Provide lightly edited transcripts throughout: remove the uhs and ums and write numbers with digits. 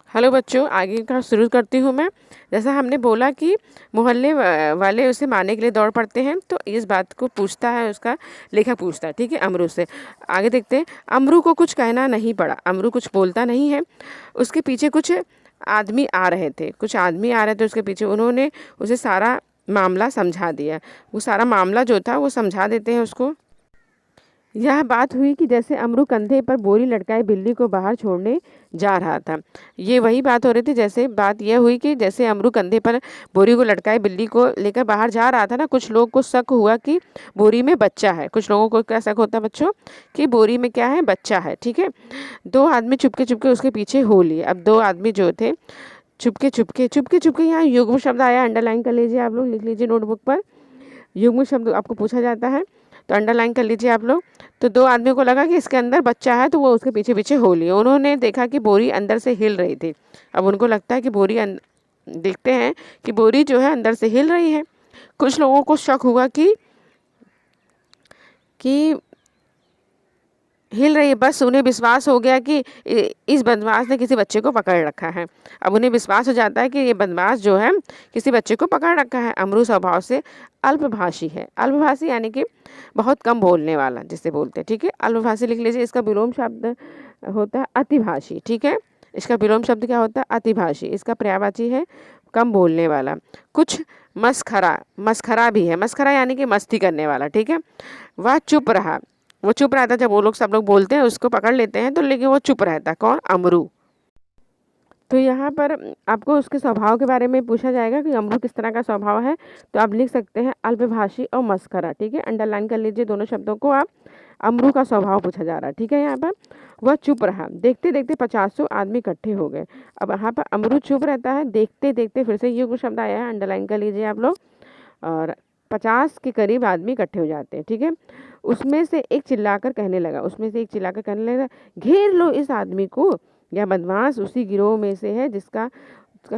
Hello बच्चों, आगे का शुरू करती हूँ मैं। जैसा हमने बोला कि मोहल्ले वाले उसे मारने के लिए दौड़ पड़ते हैं, तो इस बात को पूछता है, उसका लेखक पूछता है, ठीक है, अमरू से। आगे देखते हैं। अमरू को कुछ कहना नहीं पड़ा, अमरू कुछ बोलता नहीं है। उसके पीछे कुछ आदमी आ रहे थे, उसके पीछे। उन्होंने उसे सारा मामला समझा दिया। वो सारा मामला जो था वो समझा देते हैं उसको। यह बात हुई कि जैसे अमरू कंधे पर बोरी लटकाए बिल्ली को बाहर छोड़ने जा रहा था। ये वही बात हो रही थी, जैसे बात यह हुई कि जैसे अमरू कंधे पर बोरी को लटकाए बिल्ली को लेकर बाहर जा रहा था ना, कुछ लोग को शक हुआ कि बोरी में बच्चा है। कुछ लोगों को क्या शक होता है बच्चों, कि बोरी में क्या है, बच्चा है, ठीक है। दो आदमी चुपके चुपके उसके पीछे हो लिए। अब दो आदमी जो थे चुपके चुपके, यहाँ युग्म शब्द आया, अंडरलाइन कर लीजिए, आप लोग लिख लीजिए नोटबुक पर। युग्म शब्द आपको पूछा जाता है तो अंडरलाइन कर लीजिए आप लोग। तो दो आदमियों को लगा कि इसके अंदर बच्चा है, तो वो उसके पीछे पीछे हो लिए। उन्होंने देखा कि बोरी अंदर से हिल रही थी। अब उनको लगता है कि देखते हैं कि बोरी जो है अंदर से हिल रही है। कुछ लोगों को शक हुआ कि हिल रही है। बस उन्हें विश्वास हो गया कि इस बदमाश ने किसी बच्चे को पकड़ रखा है। अब उन्हें विश्वास हो जाता है कि ये बदमाश जो है किसी बच्चे को पकड़ रखा है। अमरू स्वभाव से अल्पभाषी है। अल्पभाषी यानी कि बहुत कम बोलने वाला, जिसे बोलते हैं, ठीक है। अल्पभाषी लिख लीजिए। इसका विलोम शब्द होता है अतिभाषी, ठीक है। इसका विलोम शब्द क्या होता है? अतिभाषी। इसका पर्यायवाची है कम बोलने वाला। कुछ मस्खरा भी है। मस्खरा यानी कि मस्ती करने वाला, ठीक है। वह चुप रहा। वो चुप रहता, जब वो लोग सब लोग बोलते हैं उसको पकड़ लेते हैं तो, लेकिन वो चुप रहता। कौन? अमरू। तो यहाँ पर आपको उसके स्वभाव के बारे में पूछा जाएगा कि अमरू किस तरह का स्वभाव है। तो आप लिख सकते हैं अल्पभाषी और मस्करा, ठीक है। अंडरलाइन कर लीजिए दोनों शब्दों को आप। अमरू का स्वभाव पूछा जा रहा है, ठीक है। यहाँ पर वह चुप रहा। देखते देखते 50 आदमी इकट्ठे हो गए। अब यहाँ पर अमरू चुप रहता है, देखते देखते फिर से युग्म शब्द आया है, अंडरलाइन कर लीजिए आप लोग। और 50 के करीब आदमी इकट्ठे हो जाते हैं, ठीक है। उसमें से एक चिल्लाकर कहने लगा, घेर लो इस आदमी को। यह बदमाश उसी गिरोह में से है उसका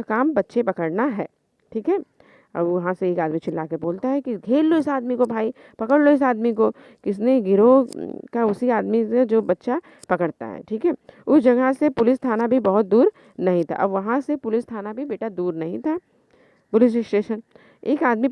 काम बच्चे पकड़ना है, ठीक है। अब वहाँ से एक आदमी चिल्ला के बोलता है कि घेर लो इस आदमी को भाई, पकड़ लो इस आदमी को। किसने? गिरोह का उसी आदमी से जो बच्चा पकड़ता है, ठीक है। उस जगह से पुलिस थाना भी बहुत दूर नहीं था। अब वहाँ से पुलिस थाना भी बेटा दूर नहीं था, पुलिस स्टेशन। एक आदमी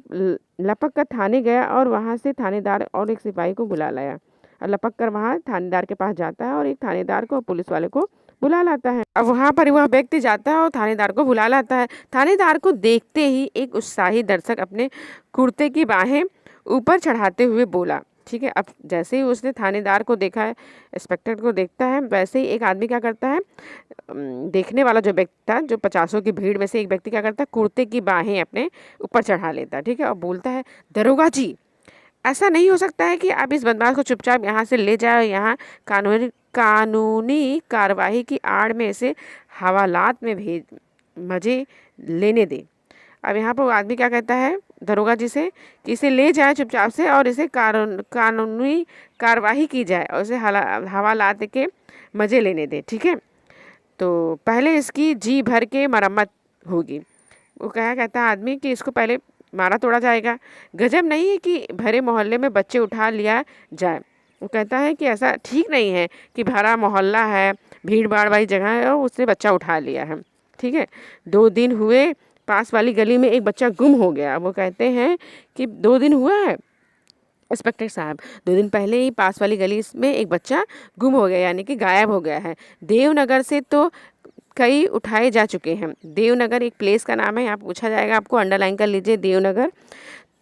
लपक कर थाने गया और वहाँ से थानेदार और एक सिपाही को बुला लाया। और लपक कर वहाँ थानेदार के पास जाता है और एक थानेदार को, पुलिस वाले को बुला लाता है। अब वहाँ पर वह व्यक्ति जाता है और थानेदार को बुला लाता है। थानेदार को देखते ही एक उत्साही दर्शक अपने कुर्ते की बाहें ऊपर चढ़ाते हुए बोला, ठीक है। अब जैसे ही उसने थानेदार को देखा है, इंस्पेक्टर को देखता है, वैसे ही एक आदमी क्या करता है, देखने वाला जो व्यक्ति था, जो 50 की भीड़ में से एक व्यक्ति क्या करता है, कुर्ते की बाहें अपने ऊपर चढ़ा लेता है, ठीक है। और बोलता है, दरोगा जी, ऐसा नहीं हो सकता है कि आप इस बदमाश को चुपचाप यहाँ से ले जाओ, यहाँ कानूनी कार्रवाई की आड़ में इसे हवालात में मजे लेने दे। अब यहाँ पर वो आदमी क्या कहता है दरोगा जी से कि इसे ले जाए चुपचाप से और इसे कानूनी कार्रवाई की जाए और इसे हवालात के मजे लेने दे, ठीक है। तो पहले इसकी जी भर के मरम्मत होगी। वो क्या कहता है आदमी कि इसको पहले मारा तोड़ा जाएगा। गजब नहीं है कि भरे मोहल्ले में बच्चे उठा लिया जाए। वो कहता है कि ऐसा ठीक नहीं है कि भरा मोहल्ला है, भीड़ भाड़ वाली जगह है और उसने बच्चा उठा लिया है, ठीक है। 2 दिन हुए पास वाली गली में एक बच्चा गुम हो गया। वो कहते हैं कि 2 दिन हुआ है इंस्पेक्टर साहब, 2 दिन पहले ही पास वाली गली में एक बच्चा गुम हो गया, यानी कि गायब हो गया है। देवनगर से तो कई उठाए जा चुके हैं। देवनगर एक प्लेस का नाम है, यहाँ पूछा जाएगा आपको, अंडरलाइन कर लीजिए। देवनगर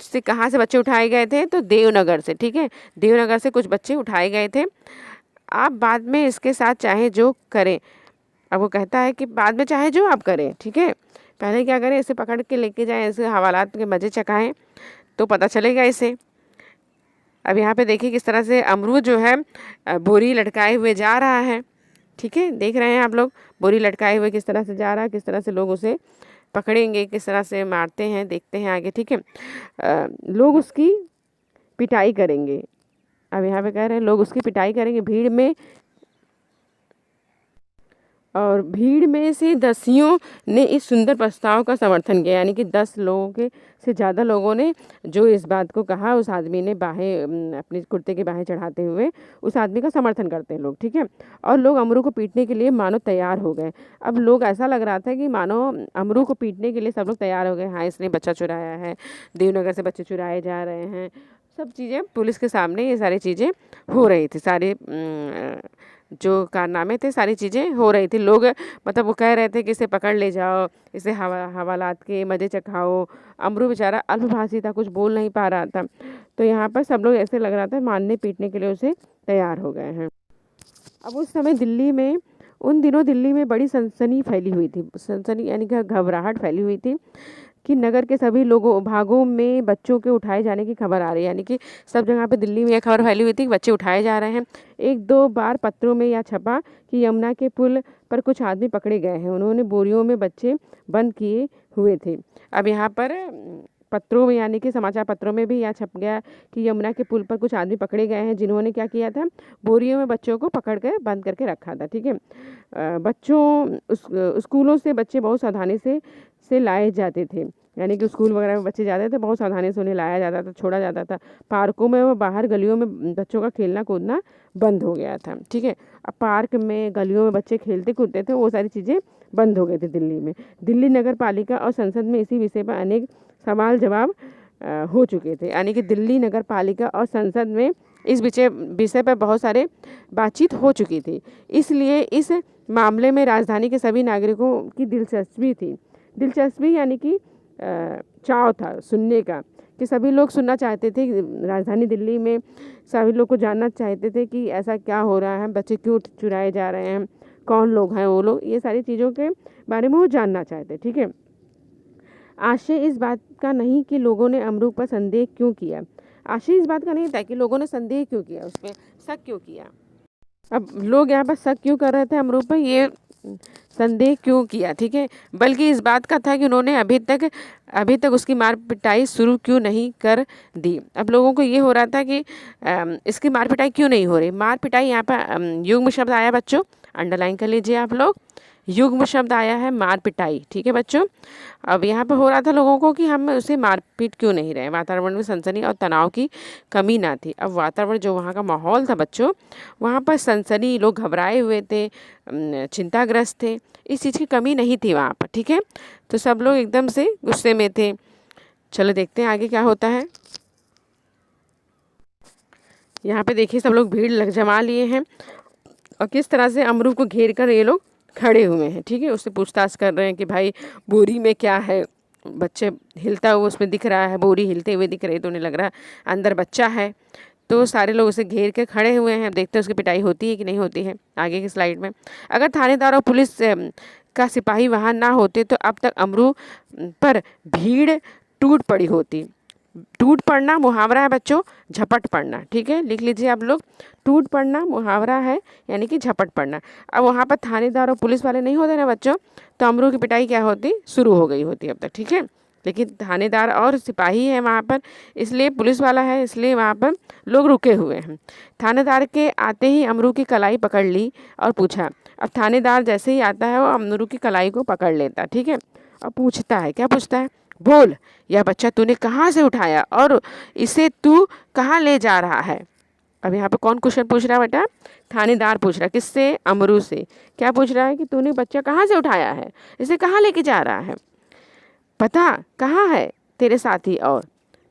से कहाँ से बच्चे उठाए गए थे? तो देवनगर से, ठीक है। देवनगर से कुछ बच्चे उठाए गए थे। आप बाद में इसके साथ चाहे जो करें। अब वो कहता है कि बाद में चाहे जो आप करें, ठीक है। पहले क्या करें, इसे पकड़ के लेके जाएं, इसे हवालात के मजे चखाएं तो पता चलेगा इसे। अब यहाँ पे देखिए किस तरह से अमरूद जो है बोरी लटकाए हुए जा रहा है, ठीक है। देख रहे हैं आप लोग, बोरी लटकाए हुए किस तरह से जा रहा है, किस तरह से लोग उसे पकड़ेंगे, किस तरह से मारते हैं, देखते हैं आगे, ठीक है। लोग उसकी पिटाई करेंगे। अब यहाँ पे कह रहे हैं लोग उसकी पिटाई करेंगे भीड़ में, और भीड़ में से दसियों ने इस सुंदर प्रस्ताव का समर्थन किया, यानी कि 10 लोगों के से ज़्यादा लोगों ने जो इस बात को कहा, उस आदमी ने बाहें अपने कुर्ते की बाहें चढ़ाते हुए उस आदमी का समर्थन करते हैं लोग, ठीक है। और लोग अमरू को पीटने के लिए मानो तैयार हो गए। अब लोग ऐसा लग रहा था कि मानो अमरू को पीटने के लिए सब लोग तैयार हो गए। हाँ, इसने बच्चा चुराया है, देवनगर से बच्चे चुराए जा रहे हैं, सब चीज़ें पुलिस के सामने ये सारी चीज़ें हो रही थी, सारे जो कारनामे थे, सारी चीज़ें हो रही थी। लोग मतलब वो कह रहे थे कि इसे पकड़ ले जाओ, इसे हवालात के मज़े चखाओ। अमरू बेचारा अल्पभाषी था, कुछ बोल नहीं पा रहा था, तो यहाँ पर सब लोग ऐसे लग रहा था मारने पीटने के लिए उसे तैयार हो गए हैं। अब उस समय उन दिनों दिल्ली में बड़ी सनसनी फैली हुई थी। सनसनी यानी कि घबराहट फैली हुई थी कि नगर के सभी भागों में बच्चों के उठाए जाने की खबर आ रही है, यानी कि सब जगह पे दिल्ली में यह खबर फैली हुई थी कि बच्चे उठाए जा रहे हैं। 1-2 बार पत्रों में यह छपा कि यमुना के पुल पर कुछ आदमी पकड़े गए हैं, उन्होंने बोरियों में बच्चे बंद किए हुए थे। अब यहाँ पर पत्रों में यानी कि समाचार पत्रों में भी यह छप गया कि यमुना के पुल पर कुछ आदमी पकड़े गए हैं, जिन्होंने क्या किया था, बोरियों में बच्चों को पकड़ कर बंद करके रखा था, ठीक है। स्कूलों से बच्चे बहुत सावधानी से लाए जाते थे, यानी कि स्कूल वगैरह में बच्चे जाते थे, बहुत सावधानी से उन्हें लाया जाता था, छोड़ा जाता था। पार्कों में व बाहर गलियों में बच्चों का खेलना कूदना बंद हो गया था, ठीक है। अब पार्क में गलियों में बच्चे खेलते कूदते थे, वो सारी चीज़ें बंद हो गई थी दिल्ली में। दिल्ली नगर पालिका और संसद में इसी विषय पर अनेक सवाल जवाब हो चुके थे, यानी कि दिल्ली नगर पालिका और संसद में इस विषय पर बहुत सारे बातचीत हो चुकी थी। इसलिए इस मामले में राजधानी के सभी नागरिकों की दिलचस्पी यानी कि चाव था सुनने का, कि सभी लोग सुनना चाहते थे। राजधानी दिल्ली में सभी लोग को जानना चाहते थे कि ऐसा क्या हो रहा है, बच्चे क्यों चुराए जा रहे हैं, कौन लोग हैं वो लोग, ये सारी चीज़ों के बारे में वो जानना चाहते, ठीक है। आशय इस बात का नहीं कि लोगों ने अमरू पर संदेह क्यों किया, आशय इस बात का नहीं था कि लोगों ने संदेह क्यों किया, उस पर शक क्यों किया। अब लोग यहाँ पर शक क्यों कर रहे थे अमरू पर, ये संदेह क्यों किया, ठीक है, बल्कि इस बात का था कि उन्होंने अभी तक उसकी मार पिटाई शुरू क्यों नहीं कर दी। अब लोगों को ये हो रहा था कि इसकी मार पिटाई क्यों नहीं हो रही। मार पिटाई यहाँ पर युग्म शब्द आया बच्चों, अंडरलाइन कर लीजिए आप लोग, युग्म शब्द आया है मार पिटाई, ठीक है बच्चों। अब यहाँ पर हो रहा था लोगों को कि हम उसे मारपीट क्यों नहीं रहे, वातावरण में सनसनी और तनाव की कमी ना थी। अब वातावरण जो वहाँ का माहौल था बच्चों, वहाँ पर सनसनी, लोग घबराए हुए थे, चिंताग्रस्त थे, इस चीज़ की कमी नहीं थी वहाँ पर, ठीक है। तो सब लोग एकदम से गुस्से में थे। चलो देखते हैं आगे क्या होता है। यहाँ पे देखिए सब लोग भीड़ जमा लिए हैं और किस तरह से अमरू को घेर कर ये लोग खड़े हुए हैं, ठीक है। उससे पूछताछ कर रहे हैं कि भाई बोरी में क्या है, बच्चे हिलता हुआ उसमें दिख रहा है, बोरी हिलते हुए दिख रही है, तो उन्हें लग रहा है अंदर बच्चा है। तो सारे लोग उसे घेर के खड़े हुए हैं। देखते हैं उसकी पिटाई होती है कि नहीं होती है आगे की स्लाइड में। अगर थानेदार और पुलिस का सिपाही वहाँ ना होते तो अब तक अमरू पर भीड़ टूट पड़ी होती। टूट पड़ना मुहावरा है बच्चों, झपट पड़ना, ठीक है, लिख लीजिए आप लोग। टूट पड़ना मुहावरा है, यानी कि झपट पड़ना। अब वहाँ पर थानेदार और पुलिस वाले नहीं होते ना बच्चों, तो अमरू की पिटाई क्या होती, शुरू हो गई होती अब तक, ठीक है। लेकिन थानेदार और सिपाही है वहाँ पर, इसलिए पुलिस वाला है, इसलिए वहाँ पर लोग रुके हुए हैं। थानेदार के आते ही अमरू की कलाई पकड़ ली और पूछा। अब थानेदार जैसे ही आता है वो अमरू की कलाई को पकड़ लेता, ठीक है, और पूछता है, क्या पूछता है, बोल, यह बच्चा तूने कहाँ से उठाया और इसे तू कहाँ ले जा रहा है। अब यहाँ पे कौन क्वेश्चन पूछ रहा है बेटा, थानेदार पूछ रहा है, किससे, अमरू से। क्या पूछ रहा है कि तूने बच्चा कहाँ से उठाया है, इसे कहाँ लेके जा रहा है, पता कहाँ है तेरे साथी, और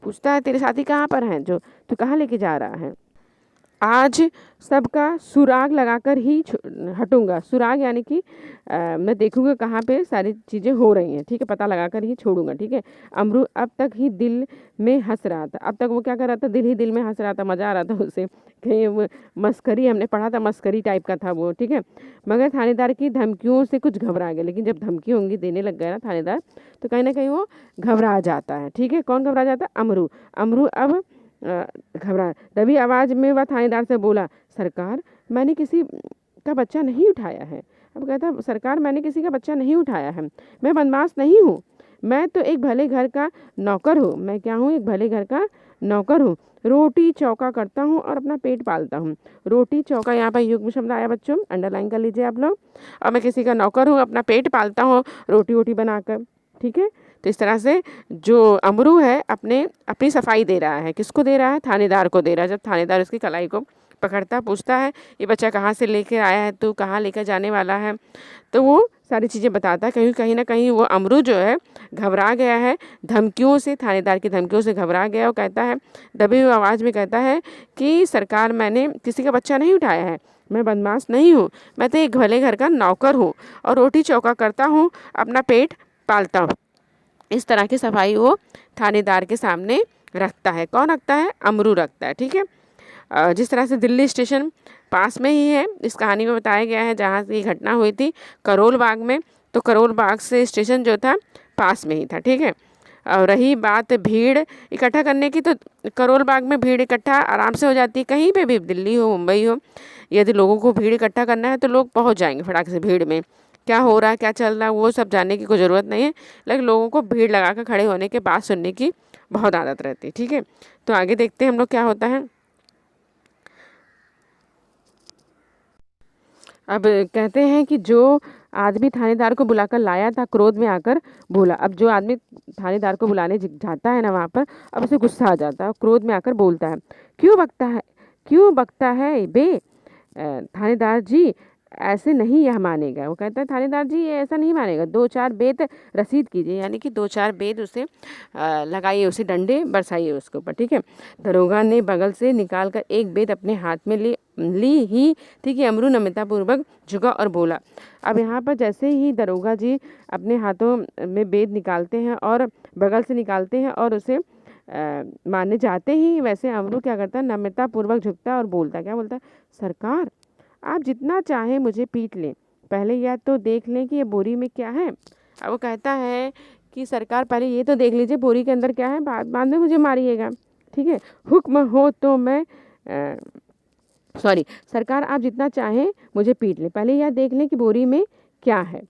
पूछता है तेरे साथी कहाँ पर हैं जो तू कहाँ लेके जा रहा है। आज सबका सुराग लगाकर ही हटूंगा। सुराग यानी कि मैं देखूंगा कहाँ पे सारी चीज़ें हो रही हैं, ठीक है, पता लगाकर ही छोड़ूंगा, ठीक है। अमरू अब तक ही दिल में हंस रहा था। अब तक वो क्या कर रहा था, दिल ही दिल में हंस रहा था, मज़ा आ रहा था उसे, कहीं मस्करी, हमने पढ़ा था मस्करी टाइप का था वो, ठीक है। मगर थानेदार की धमकियों से कुछ घबरा गया। लेकिन जब धमकी होंगी देने लग गया ना थानेदार, तो कहीं ना कहीं वो घबरा जाता है, ठीक है। कौन घबरा जाता है, अमरू अब घबरा। दबी आवाज़ में वह थानेदार से बोला, सरकार मैंने किसी का बच्चा नहीं उठाया है। अब कहता, सरकार मैंने किसी का बच्चा नहीं उठाया है, मैं बदमाश नहीं हूँ, मैं तो एक भले घर का नौकर हूँ। मैं क्या हूँ, एक भले घर का नौकर हूँ, रोटी चौका करता हूँ और अपना पेट पालता हूँ। रोटी चौका यहाँ पर युग्म शब्द आया बच्चों, अंडरलाइन कर लीजिए आप लोग। और मैं किसी का नौकर हूँ, अपना पेट पालता हूँ रोटी वोटी बनाकर। ठीक है, तो इस तरह से जो अमरू है अपनी सफाई दे रहा है। किसको दे रहा है? थानेदार को दे रहा है। जब थानेदार उसकी कलाई को पकड़ता, पूछता है ये बच्चा कहाँ से लेकर आया है, तू कहाँ लेकर जाने वाला है, तो वो सारी चीज़ें बताता है। कहीं ना कहीं वो अमरू जो है घबरा गया है, धमकियों से, थानेदार की धमकियों से घबरा गया। वो कहता है, दबी हुई आवाज़ में कहता है कि सरकार, मैंने किसी का बच्चा नहीं उठाया है, मैं बदमाश नहीं हूँ, मैं तो एक भले घर का नौकर हूँ और रोटी चौका करता हूँ, अपना पेट पालता हूँ। इस तरह की सफाई वो थानेदार के सामने रखता है। कौन रखता है? अमरू रखता है। ठीक है, जिस तरह से दिल्ली स्टेशन पास में ही है, इस कहानी में बताया गया है, जहाँ से ये घटना हुई थी करोल बाग में, तो करोल बाग से स्टेशन जो था पास में ही था। ठीक है, और रही बात भीड़ इकट्ठा करने की, तो करोल बाग में भीड़ इकट्ठा आराम से हो जाती है, कहीं पे भी, दिल्ली हो, मुंबई हो, यदि लोगों को भीड़ इकट्ठा करना है तो लोग पहुंच जाएंगे फटाक से भीड़ में। क्या हो रहा है, क्या चल रहा है, वो सब जानने की कोई ज़रूरत नहीं है, लेकिन लोगों को भीड़ लगा कर खड़े होने के बात सुनने की बहुत आदत रहती है। ठीक है, तो आगे देखते हैं हम लोग क्या होता है। अब कहते हैं कि जो आदमी थानेदार को बुलाकर लाया था, क्रोध में आकर बोला। अब जो आदमी थानेदार को बुलाने जाता है ना वहाँ पर, अब उसे गुस्सा आ जाता है, क्रोध में आकर बोलता है, क्यों बकता है, क्यों बकता है बे, थानेदार जी ऐसे नहीं यह मानेगा। वो कहता है, थानेदार जी ये ऐसा नहीं मानेगा, 2-4 बेत रसीद कीजिए, यानी कि 2-4 बेत उसे लगाइए, उसे डंडे बरसाइए उसके ऊपर। ठीक है, दरोगा ने बगल से निकाल कर एक बेत अपने हाथ में ली ही थी कि अमरू नम्रतापूर्वक झुका और बोला। अब यहाँ पर जैसे ही दरोगा जी अपने हाथों में बेत निकालते हैं और बगल से निकालते हैं और उसे मारने जाते ही, वैसे अमरू क्या करता है, नम्रतापूर्वक झुकता है और बोलता, क्या बोलता है, सरकार आप जितना चाहें मुझे पीट लें, पहले यह तो देख लें कि ये बोरी में क्या है। अब वो कहता है कि सरकार पहले ये तो देख लीजिए बोरी के अंदर क्या है, बाद में मुझे मारिएगा। ठीक है, हुक्म हो तो मैं सरकार आप जितना चाहें मुझे पीट लें, पहले यह देख लें कि बोरी में क्या है,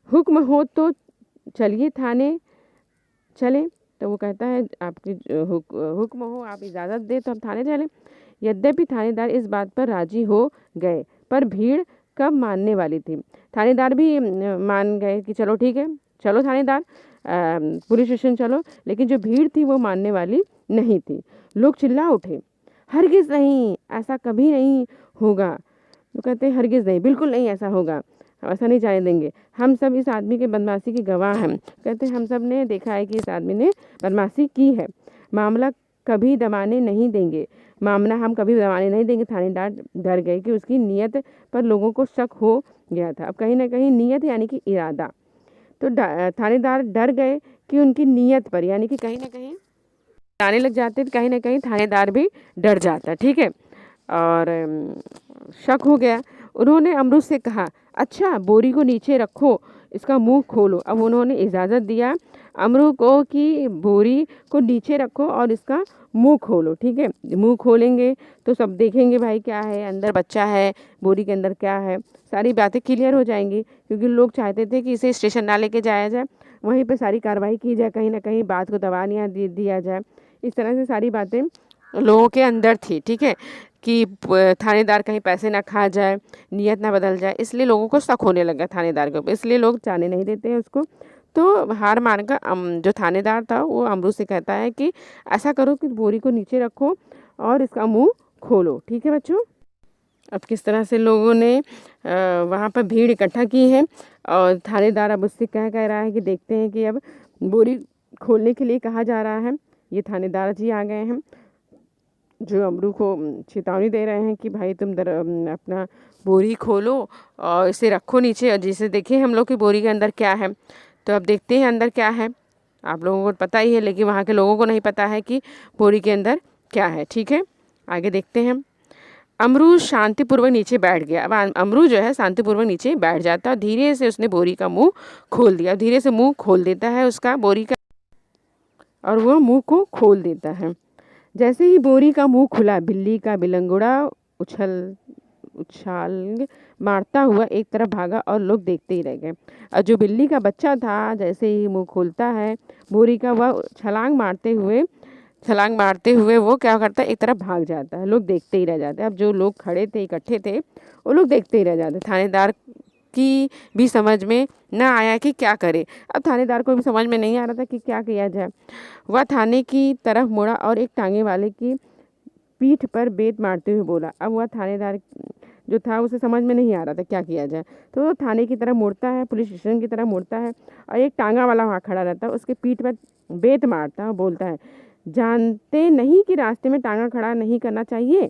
हुक्म हो तो चलिए थाने चलें। तो वो कहता है, आपकी हुक्म हो, आप इजाज़त दे तो हम थाने चलें। यद्यपि थानेदार इस बात पर राजी हो गए, पर भीड़ कब मानने वाली थी। थानेदार भी मान गए कि चलो ठीक है, चलो थानेदार, पुलिस स्टेशन चलो, लेकिन जो भीड़ थी वो मानने वाली नहीं थी। लोग चिल्ला उठे, हरगिज़ नहीं, ऐसा कभी नहीं होगा। वो कहते हैं, हरगिज़ नहीं, बिल्कुल नहीं ऐसा होगा, ऐसा नहीं जाने देंगे, हम सब इस आदमी के बदमाशी के गवाह हैं। कहते हैं, हम सब ने देखा है कि इस आदमी ने बदमाशी की है, मामला कभी दबाने नहीं देंगे, मामला हम कभी दबाने नहीं देंगे। थानेदार डर गए कि उसकी नीयत पर लोगों को शक हो गया था। अब कहीं ना कहीं नीयत यानी कि इरादा, तो थानेदार डर गए कि उनकी नीयत पर, यानी कि कहीं ना कहीं आने लग जाते, तो कहीं ना कहीं थानेदार भी डर जाता। ठीक है, और शक हो गया। उन्होंने अमरूद से कहा, अच्छा बोरी को नीचे रखो, इसका मुंह खोलो। अब उन्होंने इजाज़त दिया अमरूद को कि बोरी को नीचे रखो और इसका मुंह खोलो। ठीक है, मुंह खोलेंगे तो सब देखेंगे भाई क्या है, अंदर बच्चा है, बोरी के अंदर क्या है, सारी बातें क्लियर हो जाएंगी। क्योंकि लोग चाहते थे कि इसे स्टेशन ना लेके जाया जाए, वहीं पे सारी कार्रवाई की जाए, कहीं ना कहीं बात को दबा नहीं दिया जाए। इस तरह से सारी बातें लोगों के अंदर थी। ठीक है, कि थानेदार कहीं पैसे ना खा जाए, नीयत ना बदल जाए, इसलिए लोगों को शक होने लगा थानेदार के ऊपर, इसलिए लोग जाने नहीं देते हैं उसको। तो हार मानकर जो थानेदार था वो अमरूद से कहता है कि ऐसा करो कि बोरी को नीचे रखो और इसका मुंह खोलो। ठीक है बच्चों, अब किस तरह से लोगों ने वहाँ पर भीड़ इकट्ठा की है और थानेदार अब उससे कह रहा है कि देखते हैं कि अब बोरी खोलने के लिए कहा जा रहा है। ये थानेदार जी आ गए हैं जो अमरू को चेतावनी दे रहे हैं कि भाई तुम अपना बोरी खोलो और इसे रखो नीचे, और जिसे देखें हम लोग कि बोरी के अंदर क्या है। तो अब देखते हैं अंदर क्या है, आप लोगों को पता ही है, लेकिन वहाँ के लोगों को नहीं पता है कि बोरी के अंदर क्या है। ठीक है, आगे देखते हैं। अमरू शांतिपूर्वक नीचे बैठ गया। अब अमरू जो है शांतिपूर्वक नीचे बैठ जाता है, धीरे से उसने बोरी का मुंह खोल दिया। धीरे से मुंह खोल देता है उसका, बोरी का, और वह मुंह को खोल देता है। जैसे ही बोरी का मुंह खुला, बिल्ली का बिलंगुड़ा उछाल मारता हुआ एक तरफ भागा और लोग देखते ही रह गए। और जो बिल्ली का बच्चा था, जैसे ही मुंह खोलता है बोरी का, वह छलांग मारते हुए छलांग मारते हुए वो क्या करता है, एक तरफ भाग जाता है। लोग देखते ही रह जाते हैं। अब जो लोग खड़े थे, इकट्ठे थे, वो लोग देखते ही रह जाते। थानेदार की भी समझ में ना आया कि क्या करे। अब थानेदार को भी समझ में नहीं आ रहा था कि क्या किया जाए। वह थाने की तरफ मुड़ा और एक टांगे वाले की पीठ पर बेत मारते हुए बोला। अब वह थानेदार जो था उसे समझ में नहीं आ रहा था क्या किया जाए। तो वो थाने की तरफ मुड़ता है, पुलिस स्टेशन की तरफ मुड़ता है और एक टांगा वाला वहाँ खड़ा रहता है, उसके पीठ पर बेत मारता है और बोलता है, जानते नहीं कि रास्ते में टांगा खड़ा नहीं करना चाहिए।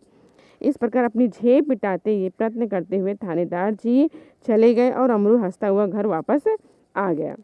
इस प्रकार अपनी जेब पिटाते ये प्रयत्न करते हुए थानेदार जी चले गए और अमरू हंसता हुआ घर वापस आ गया।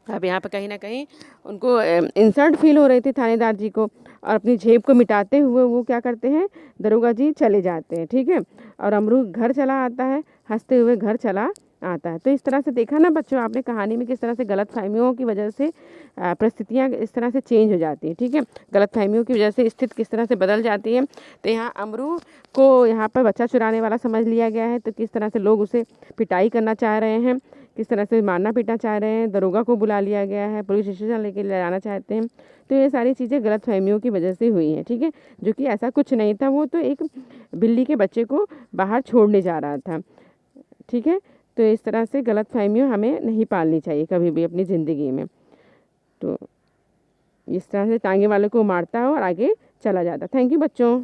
अब यहाँ पर कहीं ना कहीं उनको इंसल्ट फील हो रही थी थानेदार जी को, और अपनी जेब को मिटाते हुए वो क्या करते हैं, दरोगा जी चले जाते हैं। ठीक है, और अमरू घर चला आता है, हंसते हुए घर चला आता है। तो इस तरह से देखा ना बच्चों आपने कहानी में किस तरह से गलत फहमियों की वजह से परिस्थितियाँ इस तरह से चेंज हो जाती हैं। ठीक है, गलत फहमियों की वजह से स्थिति किस तरह से बदल जाती है। तो यहाँ अमरू को यहाँ पर बच्चा चुराने वाला समझ लिया गया है, तो किस तरह से लोग उसे पिटाई करना चाह रहे हैं, किस तरह से मारना पीटना चाह रहे हैं, दरोगा को बुला लिया गया है, पुलिस स्टेशन लेके ले जाना चाहते हैं। तो ये सारी चीज़ें गलत फहमियों की वजह से हुई हैं। ठीक है, जो कि ऐसा कुछ नहीं था, वो तो एक बिल्ली के बच्चे को बाहर छोड़ने जा रहा था। ठीक है, तो इस तरह से गलत फहमियाँ हमें नहीं पालनी चाहिए कभी भी अपनी ज़िंदगी में। तो इस तरह से टांगे वाले को मारता है और आगे चला जाता। थैंक यू बच्चों।